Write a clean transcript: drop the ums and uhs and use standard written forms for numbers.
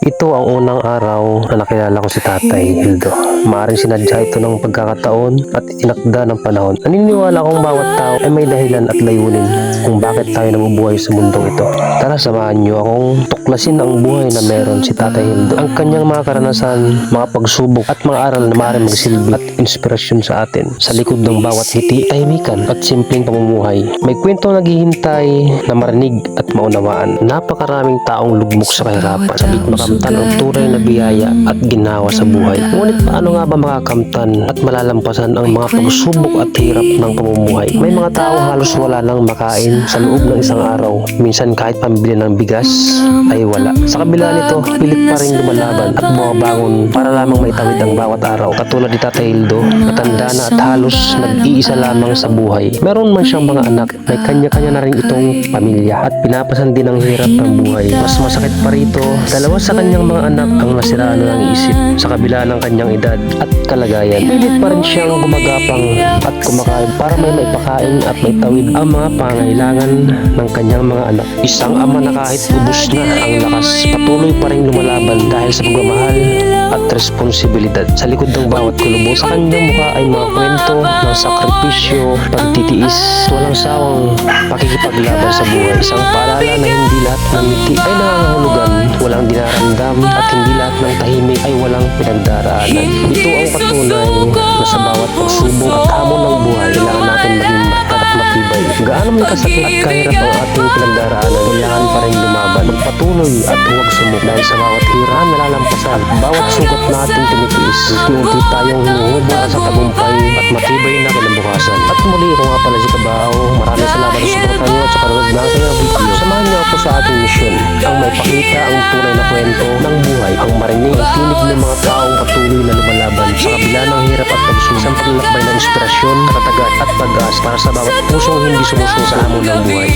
Ito ang unang araw na nakilala ko si Tatay Hildo. Maaring sinadya ito ng pagkakataon at itinakda ng panahon. Naniniwala kong bawat tao ay may dahilan at layunin kung bakit tayo nabubuhay sa mundong ito. Tara, samahan niyo akong tuklasin ang buhay na meron si Tatay Hildo. Ang kanyang mga karanasan, mga pagsubok at mga aral na maaaring magsilbi at inspirasyon sa atin. Sa likod ng bawat ngiti, tahimikan at simpleng pamumuhay. May kwentong naghihintay na marinig at maunawaan. Napakaraming taong lugmok sa kahirapan. Sabik makamtan ang tunay na biyaya at ginawa sa buhay. Ngunit paano nga ba makakamtan at malalampasan ang mga pagsubok at hirap ng pamumuhay? May mga tao halos wala nang makain sa loob ng isang araw. Minsan kahit pambili ng bigas ay wala. Sa kabila nito, pilit pa rin lumalaban at bumabangon para lamang maitawid ang bawat araw. Katulad ni Tatay Hildo, matanda na at halos nag-iisa lamang sa buhay. Meron man siyang mga anak, may kanya-kanya na rin itong pamilya at pinapasan din ang hirap ng buhay. Mas masakit pa rito, dalawa sa kanyang mga anak ang nasiraan na ng isip sa kabila ng kanyang edad at kalagayan. Pilit pa rin siyang gumagapang at kumakain para may maipakain at maitawid ang mga pangailangan ng kanyang mga anak. Isang ama na kahit ubos na ang lakas, patuloy pa rin lumalaban dahil sa pagmamahal at responsibilidad. Sa likod ng bawat kulubo, sa kanyang mukha ay mga kwento ng sakripisyo, pagtitiis, walang sawang pakikipaglaban sa buhay. Isang paalala na hindi lahat ng ngiti ay nangangahulugan, walang dinaramdam at hindi lahat ng tahimik ay walang pinagdaraanan. Ito ang patunay na sa bawat pagsubok at hamon ng buhay, kailangan natin maging matatag at matibay. Gaano man kasakit at kahirap ang ating pinagdaraanan, kailangan pa rin lumaban, magpatuloy at huwag sumuk dahil sa bawat hirap nalalampasan, bawat sugat na ating tinitiis, unti-unti tayong hinuhubog sa tagumpay at matibay na kinabukasan. At muli, ako nga pala si Kabao. Maraming salamat sa suporta niyo at sa panonood ng kanyang video. Samahan niyo ako sa ating misyon, ang may pakita ang tunay na kwento ng buhay, ang marinig at tinig ng mga taong patuloy na lumalaban sa kabila ng hirap at pagsubok. Isang paglakbay ng inspirasyon, katatagan at pag-asa para sa bawat pusong hindi sumusunod sa hamon ng buhay.